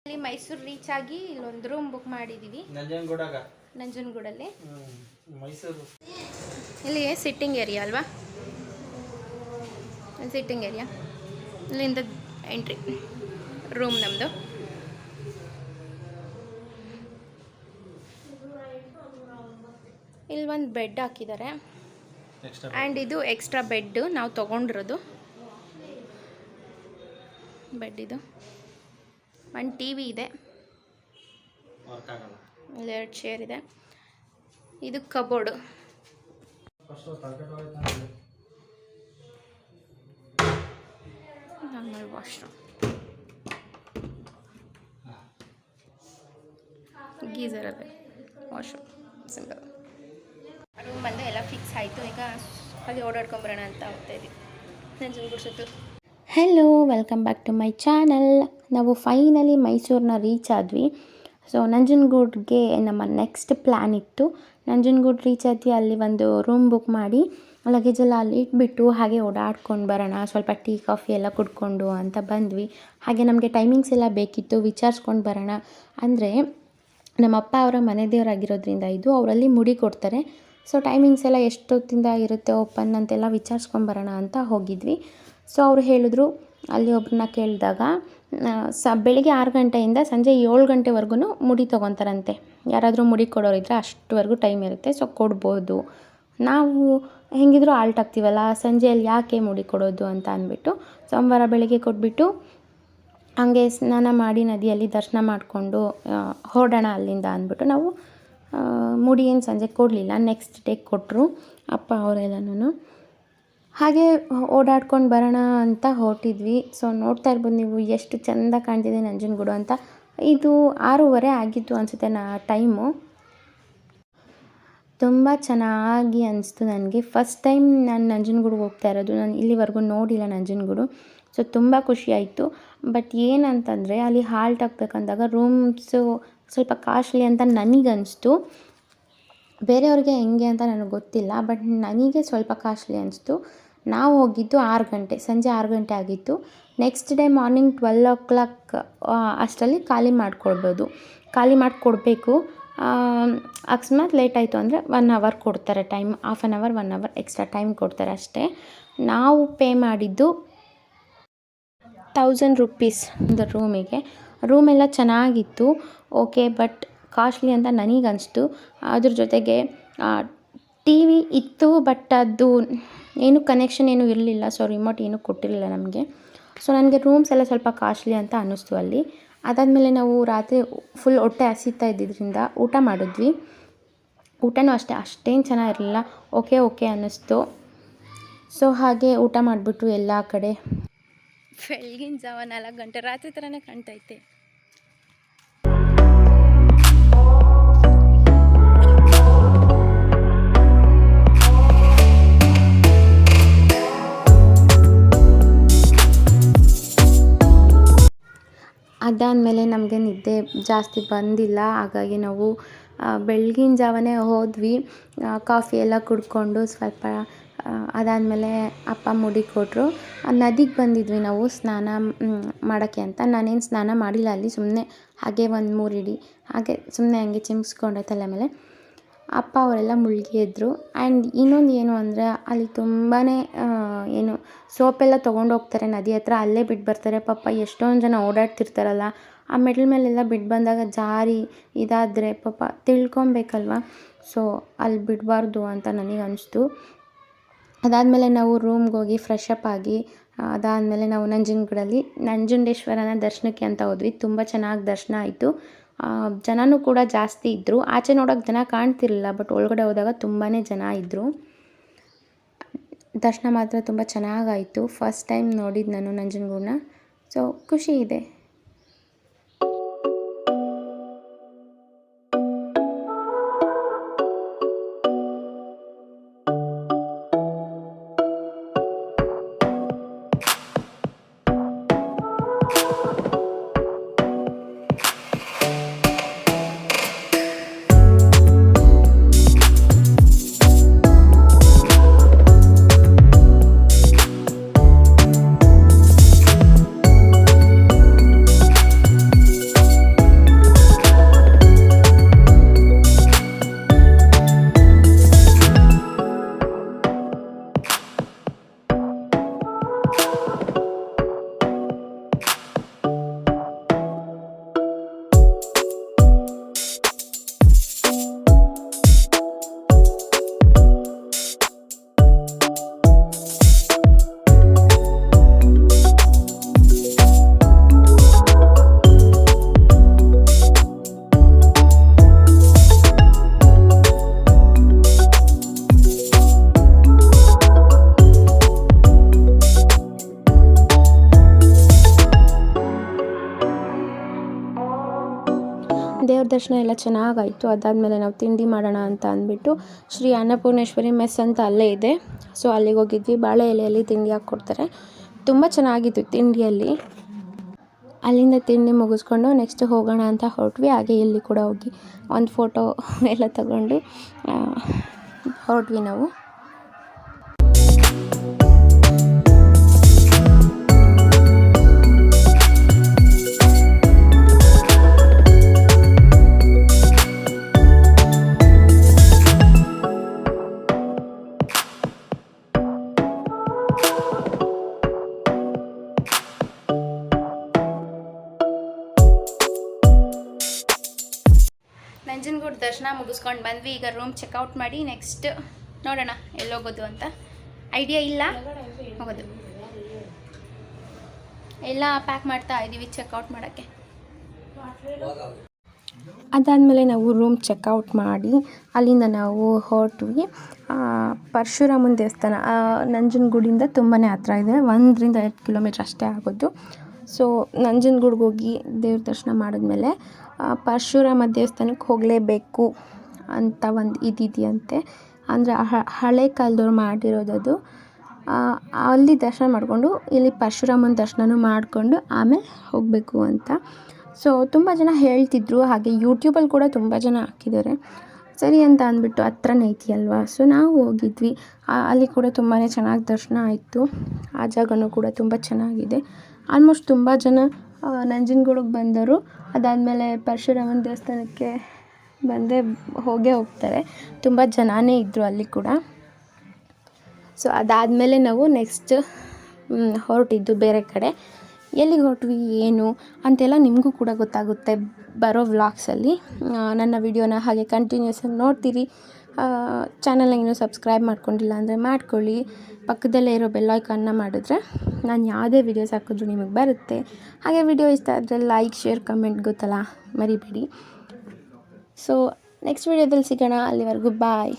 ಅಲ್ಲಿ ಮೈಸೂರು ರೀಚ್ ಆಗಿ ಇಲ್ಲೊಂದು ರೂಮ್ ಬುಕ್ ಮಾಡಿದ್ದೀವಿ ನಂಜನಗೂಡಲ್ಲಿ. ಮೈಸೂರು ಇಲ್ಲಿ ಸಿಟ್ಟಿಂಗ್ ಏರಿಯಾ ಅಲ್ವಾ, ಸಿಟ್ಟಿಂಗ್ ಏರಿಯಾ ಇಲ್ಲಿಂದ ಎಂಟ್ರಿ ರೂಮ್ ನಮ್ಮದು. ಇಲ್ಲಿ ಒಂದು ಬೆಡ್ ಹಾಕಿದ್ದಾರೆ ಆ್ಯಂಡ್ ಇದು ಎಕ್ಸ್ಟ್ರಾ ಬೆಡ್ ನಾವು ತೊಗೊಂಡಿರೋದು ಬೆಡ್. ಇದು ಒಂದು ಟಿ ವಿ ಇದೆ, ಇಲ್ಲಿ 2 ಚೇರ್ ಇದೆ. ಇದು ಕಬೋರ್ಡು, ನಾರ್ಮಲ್ ವಾಶ್ರೂಮ್, ಗೀಸರ್ ಅದೇ ವಾಶ್ರೂಮ್ ಸಿಂಗಲ್ ರೂಮ್ ಬಂದು ಎಲ್ಲ ಫಿಕ್ಸ್ ಆಯಿತು. ಈಗ ಹಾಗೆ ಓಡಾಡ್ಕೊಂಬರೋಣ ಅಂತ ಹೋಗ್ತಾ ಇದ್ದೀವಿ ನಂಜನಗೂಡು ಸುತ್ತಲೂ. Hello, welcome back to my channel. ನಾವು ಫೈನಲಿ ಮೈಸೂರನ್ನ ರೀಚ್ ಆದ್ವಿ. ಸೊ ನಂಜನಗೂಡಿಗೆ ನಮ್ಮ ನೆಕ್ಸ್ಟ್ ಪ್ಲ್ಯಾನ್ ಇತ್ತು. ನಂಜನಗೂಡು ರೀಚ್ ಆದ್ವಿ, ಅಲ್ಲಿ ಒಂದು ರೂಮ್ ಬುಕ್ ಮಾಡಿ ಲಗೇಜೆಲ್ಲ ಅಲ್ಲಿ ಇಟ್ಬಿಟ್ಟು ಹಾಗೆ ಓಡಾಡ್ಕೊಂಡು ಬರೋಣ, ಸ್ವಲ್ಪ ಟೀ ಕಾಫಿ ಎಲ್ಲ ಕುಡ್ಕೊಂಡು ಅಂತ ಬಂದ್ವಿ. ಹಾಗೆ ನಮಗೆ ಟೈಮಿಂಗ್ಸ್ ಎಲ್ಲ ಬೇಕಿತ್ತು, ವಿಚಾರಿಸ್ಕೊಂಡು ಬರೋಣ. ಅಂದರೆ ನಮ್ಮಪ್ಪ ಅವರ ಮನೆ ದೇವರಾಗಿರೋದ್ರಿಂದ ಇದು ಅವರಲ್ಲಿ ಮುಡಿ ಕೊಡ್ತಾರೆ. ಸೊ ಟೈಮಿಂಗ್ಸ್ ಎಲ್ಲ ಎಷ್ಟೊತ್ತಿಂದ ಇರುತ್ತೆ ಓಪನ್ ಅಂತೆಲ್ಲ ವಿಚಾರಿಸ್ಕೊಂಬರೋಣ ಅಂತ ಹೋಗಿದ್ವಿ. ಸೊ ಅವರು ಹೇಳಿದ್ರು, ಅಲ್ಲಿ ಒಬ್ಬರನ್ನ ಕೇಳಿದಾಗ ಬೆಳಿಗ್ಗೆ 6 ಗಂಟೆಯಿಂದ ಸಂಜೆ 7 ಗಂಟೆವರೆಗೂ ಮುಡಿ ತೊಗೊತಾರಂತೆ. ಯಾರಾದರೂ ಮುಡಿ ಕೊಡೋರಿದ್ದರೆ ಅಷ್ಟುವರೆಗೂ ಟೈಮ್ ಇರುತ್ತೆ, ಸೊ ಕೊಡ್ಬೋದು. ನಾವು ಹೆಂಗಿದ್ರು ಆಲ್ಟ್ ಆಗ್ತೀವಲ್ಲ, ಸಂಜೆಯಲ್ಲಿ ಯಾಕೆ ಮುಡಿ ಕೊಡೋದು ಅಂತ ಅಂದ್ಬಿಟ್ಟು ಸೋಮವಾರ ಬೆಳಿಗ್ಗೆ ಕೊಟ್ಬಿಟ್ಟು ಹಾಗೆ ಸ್ನಾನ ಮಾಡಿ ನದಿಯಲ್ಲಿ ದರ್ಶನ ಮಾಡಿಕೊಂಡು ಹೊರಡೋಣ ಅಲ್ಲಿಂದ ಅಂದ್ಬಿಟ್ಟು ನಾವು ಮುಡಿ ಏನು ಸಂಜೆ ಕೊಡಲಿಲ್ಲ, ನೆಕ್ಸ್ಟ್ ಡೇ ಕೊಟ್ಟರು ಅಪ್ಪ ಅವರೆಲ್ಲನೂ. ಹಾಗೆ ಓಡಾಡ್ಕೊಂಡು ಬರೋಣ ಅಂತ ಹೊರಟಿದ್ವಿ. ಸೊ ನೋಡ್ತಾ ಇರ್ಬೋದು ನೀವು ಎಷ್ಟು ಚೆಂದ ಕಾಣ್ತಿದೆ ನಂಜನಗೂಡು ಅಂತ. ಇದು 6:30 ಆಗಿತ್ತು ಅನಿಸುತ್ತೆ ಟೈಮು. ತುಂಬ ಚೆನ್ನಾಗಿ ಅನಿಸ್ತು ನನಗೆ. ಫಸ್ಟ್ ಟೈಮ್ ನಾನು ನಂಜನಗೂಡಿಗೆ ಹೋಗ್ತಾ ಇರೋದು, ನಾನು ಇಲ್ಲಿವರೆಗೂ ನೋಡಿಲ್ಲ ನಂಜನಗೂಡು. ಸೊ ತುಂಬ ಖುಷಿಯಾಯಿತು. ಬಟ್ ಏನಂತಂದರೆ ಅಲ್ಲಿ ಹಾಲ್ಟ್ ಆಗಬೇಕಂದಾಗ ರೂಮ್ಸು ಸ್ವಲ್ಪ ಕಾಸ್ಟ್ಲಿ ಅಂತ ನನಗನ್ನಿಸ್ತು. ಬೇರೆಯವ್ರಿಗೆ ಹೆಂಗೆ ಅಂತ ನನಗೆ ಗೊತ್ತಿಲ್ಲ, ಬಟ್ ನನಗೆ ಸ್ವಲ್ಪ ಕಾಸ್ಟ್ಲಿ ಅನಿಸ್ತು. ನಾವು ಹೋಗಿದ್ದು 6 ಗಂಟೆ, ಸಂಜೆ 6 ಗಂಟೆ ಆಗಿತ್ತು. ನೆಕ್ಸ್ಟ್ ಡೇ ಮಾರ್ನಿಂಗ್ 12 o'clock ಅಷ್ಟರಲ್ಲಿ ಖಾಲಿ ಮಾಡಿಕೊಡ್ಬೇಕು. ಅಕಸ್ಮಾತ್ ಲೇಟ್ ಆಯಿತು ಅಂದರೆ 1 hour ಕೊಡ್ತಾರೆ time, half an hour 1 hour extra time ಕೊಡ್ತಾರೆ ಅಷ್ಟೇ. ನಾವು ಪೇ ಮಾಡಿದ್ದು 1000 rupees ಒಂದು ರೂಮಿಗೆ. ರೂಮೆಲ್ಲ ಚೆನ್ನಾಗಿತ್ತು, ಓಕೆ, ಬಟ್ ಕಾಸ್ಟ್ಲಿ ಅಂತ ನನಗನ್ನಿಸ್ತು. ಅದ್ರ ಜೊತೆಗೆ ಟಿ ವಿ ಇತ್ತು, ಬಟ್ ಅದು ಏನು ಕನೆಕ್ಷನ್ ಏನೂ ಇರಲಿಲ್ಲ. ಸೊ ರಿಮೋಟ್ ಏನೂ ಕೊಟ್ಟಿರಲಿಲ್ಲ ನಮಗೆ. ಸೊ ನನಗೆ ರೂಮ್ಸ್ ಎಲ್ಲ ಸ್ವಲ್ಪ ಕಾಸ್ಟ್ಲಿ ಅಂತ ಅನ್ನಿಸ್ತು ಅಲ್ಲಿ. ಅದಾದಮೇಲೆ ನಾವು ರಾತ್ರಿ ಫುಲ್ ಹೊಟ್ಟೆ ಹಸಿತಾ ಇದ್ದಿದ್ದರಿಂದ ಊಟ ಮಾಡಿದ್ವಿ. ಊಟನೂ ಅಷ್ಟೇನು ಚೆನ್ನಾಗಿರಲಿಲ್ಲ, ಓಕೆ ಅನ್ನಿಸ್ತು. ಸೊ ಹಾಗೆ ಊಟ ಮಾಡಿಬಿಟ್ಟು ಎಲ್ಲ ಕಡೆ ಬೆಳಗಿನ ಜಾವ 4 ಗಂಟೆ ರಾತ್ರಿ ಥರನೇ ಕಾಣ್ತೈತೆ. ಅದಾದಮೇಲೆ ನಮಗೆ ನಿದ್ದೆ ಜಾಸ್ತಿ ಬಂದಿಲ್ಲ, ಹಾಗಾಗಿ ನಾವು ಬೆಳಗಿನ ಜಾವನೇ ಹೋದ್ವಿ. ಕಾಫಿ ಎಲ್ಲ ಕುಡ್ಕೊಂಡು ಸ್ವಲ್ಪ ಅದಾದಮೇಲೆ ಅಪ್ಪ ಮುಡಿ ಕೊಟ್ಟರು. ನದಿಗೆ ಬಂದಿದ್ವಿ ನಾವು ಸ್ನಾನ ಮಾಡೋಕ್ಕೆ ಅಂತ. ನಾನೇನು ಸ್ನಾನ ಮಾಡಿಲ್ಲ ಅಲ್ಲಿ, ಸುಮ್ಮನೆ ಹಾಗೆ 1-3 ಇಡಿ ಹಾಗೆ ಸುಮ್ಮನೆ ಹಂಗೆ ಚಿಮ್ಸ್ಕೊಂಡೆ ತಲೆ ಮೇಲೆ. ಅಪ್ಪ ಅವರೆಲ್ಲ ಮುಳುಗಿದ್ರು. ಆ್ಯಂಡ್ ಇನ್ನೊಂದು ಏನು ಅಂದರೆ ಅಲ್ಲಿ ತುಂಬಾ ಏನು ಸೋಪೆಲ್ಲ ತೊಗೊಂಡೋಗ್ತಾರೆ ನದಿ ಹತ್ರ, ಅಲ್ಲೇ ಬಿಟ್ಟು ಬರ್ತಾರೆ. ಪಾಪ ಎಷ್ಟೊಂದು ಜನ ಓಡಾಡ್ತಿರ್ತಾರಲ್ಲ, ಆ ಮೆಟ್ಲ ಮೇಲೆಲ್ಲ ಬಿಟ್ಟು ಬಂದಾಗ ಜಾರಿ ಇದಾದರೆ ಪಾಪ ತಿಳ್ಕೊಬೇಕಲ್ವ. ಸೊ ಅಲ್ಲಿ ಬಿಡಬಾರ್ದು ಅಂತ ನನಗೆ ಅನಿಸ್ತು. ಅದಾದಮೇಲೆ ನಾವು ರೂಮ್ಗೆ ಹೋಗಿ ಫ್ರೆಶ್ ಅಪ್ ಆಗಿ ಅದಾದಮೇಲೆ ನಾವು ನಂಜನಗೂಡಲ್ಲಿ ನಂಜುಂಡೇಶ್ವರನ ದರ್ಶನಕ್ಕೆ ಅಂತ ಹೋದ್ವಿ. ತುಂಬ ಚೆನ್ನಾಗಿ ದರ್ಶನ ಆಯಿತು. ಜನನೂ ಕೂಡ ಜಾಸ್ತಿ ಇದ್ದರು. ಆಚೆ ನೋಡೋಕ್ಕೆ ಜನ ಕಾಣ್ತಿರಲಿಲ್ಲ, ಬಟ್ ಒಳಗಡೆ ಹೋದಾಗ ತುಂಬಾ ಜನ ಇದ್ದರು. ದರ್ಶನ ಮಾತ್ರ ತುಂಬ ಚೆನ್ನಾಗಾಯಿತು. ಫಸ್ಟ್ ಟೈಮ್ ನೋಡಿದ್ದು ನಾನು ನಂಜನಗೂಡನ್ನ. ಸೊ ಖುಷಿ ಇದೆ. ದರ್ಶನ ಎಲ್ಲ ಚೆನ್ನಾಗಾಯಿತು. ಅದಾದಮೇಲೆ ನಾವು ತಿಂಡಿ ಮಾಡೋಣ ಅಂತ ಅಂದ್ಬಿಟ್ಟು ಶ್ರೀ ಅನ್ನಪೂರ್ಣೇಶ್ವರಿ ಮೆಸ್ ಅಂತ ಅಲ್ಲೇ ಇದೆ. ಸೊ ಅಲ್ಲಿಗೆ ಹೋಗಿದ್ವಿ. ಬಾಳೆ ಎಲೆಯಲ್ಲಿ ತಿಂಡಿ ಹಾಕ್ಕೊಡ್ತಾರೆ. ತುಂಬ ಚೆನ್ನಾಗಿತ್ತು ತಿಂಡಿಯಲ್ಲಿ. ಅಲ್ಲಿಂದ ತಿಂಡಿ ಮುಗಿಸ್ಕೊಂಡು ನೆಕ್ಸ್ಟ್ ಹೋಗೋಣ ಅಂತ ಹೊರಟ್ವಿ. ಹಾಗೆ ಇಲ್ಲಿ ಕೂಡ ಹೋಗಿ ಒಂದು ಫೋಟೋ ಎಲ್ಲ ತಗೊಂಡು ಹೊರಟ್ವಿ ನಾವು. ನಂಜನಗೂಡು ದರ್ಶನ ಮುಗಿಸ್ಕೊಂಡು ಬಂದ್ವಿ. ಈಗ ರೂಮ್ ಚೆಕ್ಔಟ್ ಮಾಡಿ ನೆಕ್ಸ್ಟ್ ನೋಡೋಣ ಎಲ್ಲೋಗೋದು ಅಂತ. ಐಡಿಯಾ ಇಲ್ಲ, ಹೋಗೋದು. ಎಲ್ಲ ಪ್ಯಾಕ್ ಮಾಡ್ತಾ ಇದ್ದೀವಿ ಚೆಕ್ಔಟ್ ಮಾಡೋಕ್ಕೆ. ಅದಾದಮೇಲೆ ನಾವು ರೂಮ್ ಚೆಕ್ಔಟ್ ಮಾಡಿ ಅಲ್ಲಿಂದ ನಾವು ಹೊರಟ್ವಿ. ಪರಶುರಾಮನ ದೇವಸ್ಥಾನ ನಂಜನಗೂಡಿಂದ ತುಂಬಾ ಹತ್ರ ಇದೆ. 1-2 ಕಿಲೋಮೀಟ್ರ್ ಅಷ್ಟೇ ಆಗೋದು. ಸೊ ನಂಜನಗೂಡಿಗೆ ಹೋಗಿ ದೇವ್ರ ದರ್ಶನ ಮಾಡಿದ್ಮೇಲೆ ಪರಶುರಾಮ ದೇವಸ್ಥಾನಕ್ಕೆ ಹೋಗಲೇಬೇಕು ಅಂತ ಒಂದು ಇದಿದೆಯಂತೆ. ಅಂದರೆ ಹಳೆ ಕಾಲದವ್ರು ಮಾಡಿರೋದದು. ಅಲ್ಲಿ ದರ್ಶನ ಮಾಡಿಕೊಂಡು ಇಲ್ಲಿ ಪರಶುರಾಮನ ದರ್ಶನನೂ ಮಾಡಿಕೊಂಡು ಆಮೇಲೆ ಹೋಗಬೇಕು ಅಂತ. ಸೊ ತುಂಬ ಜನ ಹೇಳ್ತಿದ್ರು. ಹಾಗೆ ಯೂಟ್ಯೂಬಲ್ಲಿ ಕೂಡ ತುಂಬ ಜನ ಹಾಕಿದ್ದಾರೆ. ಸರಿ ಅಂತ ಅಂದ್ಬಿಟ್ಟು ಹತ್ರನೇ ಐತಿ ಅಲ್ವಾ. ಸೊ ನಾವು ಹೋಗಿದ್ವಿ. ಅಲ್ಲಿ ಕೂಡ ತುಂಬಾ ಚೆನ್ನಾಗಿ ದರ್ಶನ ಆಯಿತು. ಆ ಜಾಗನೂ ಕೂಡ ತುಂಬ ಚೆನ್ನಾಗಿದೆ. ಆಲ್ಮೋಸ್ಟ್ ತುಂಬ ಜನ ನಂಜನಗೂಡಿಗೆ ಬಂದವರು ಅದಾದಮೇಲೆ ಪರಶುರಾಮನ ದೇವಸ್ಥಾನಕ್ಕೆ ಹೋಗೇ ಹೋಗ್ತಾರೆ. ತುಂಬ ಜನನೇ ಇದ್ದರು ಅಲ್ಲಿ ಕೂಡ. ಸೊ ಅದಾದಮೇಲೆ ನಾವು ನೆಕ್ಸ್ಟ್ ಹೊರಟಿದ್ದು ಬೇರೆ ಕಡೆ. ಎಲ್ಲಿಗೆ ಹೊರಟ್ವಿ ಏನು ಅಂತೆಲ್ಲ ನಿಮಗೂ ಕೂಡ ಗೊತ್ತಾಗುತ್ತೆ ಬರೋ ವ್ಲಾಗ್ಸಲ್ಲಿ. ನನ್ನ ವಿಡಿಯೋನ ಹಾಗೆ ಕಂಟಿನ್ಯೂಸ್ ಆಗಿ ನೋಡ್ತೀರಿ. ಚಾನಲ್ನ ಇನ್ನೂ ಸಬ್ಸ್ಕ್ರೈಬ್ ಮಾಡ್ಕೊಂಡಿಲ್ಲ ಅಂದರೆ ಮಾಡ್ಕೊಳ್ಳಿ. ಪಕ್ಕದಲ್ಲೇ ಇರೋ ಬೆಲ್ ಐಕಾನ್ನ ಮಾಡಿದ್ರೆ ನಾನು ಯಾವುದೇ ವೀಡಿಯೋಸ್ ಹಾಕಿದ್ರು ನಿಮಗೆ ಬರುತ್ತೆ. ಹಾಗೆ ವಿಡಿಯೋ ಇಷ್ಟ ಆದರೆ ಲೈಕ್, ಶೇರ್, ಕಮೆಂಟ್ ಗೊತ್ತಲ್ಲ, ಮರಿಬೇಡಿ. ಸೊ ನೆಕ್ಸ್ಟ್ ವಿಡಿಯೋದಲ್ಲಿ ಸಿಗೋಣ. ಅಲ್ಲಿವರೆಗೂ ಬಾಯ್.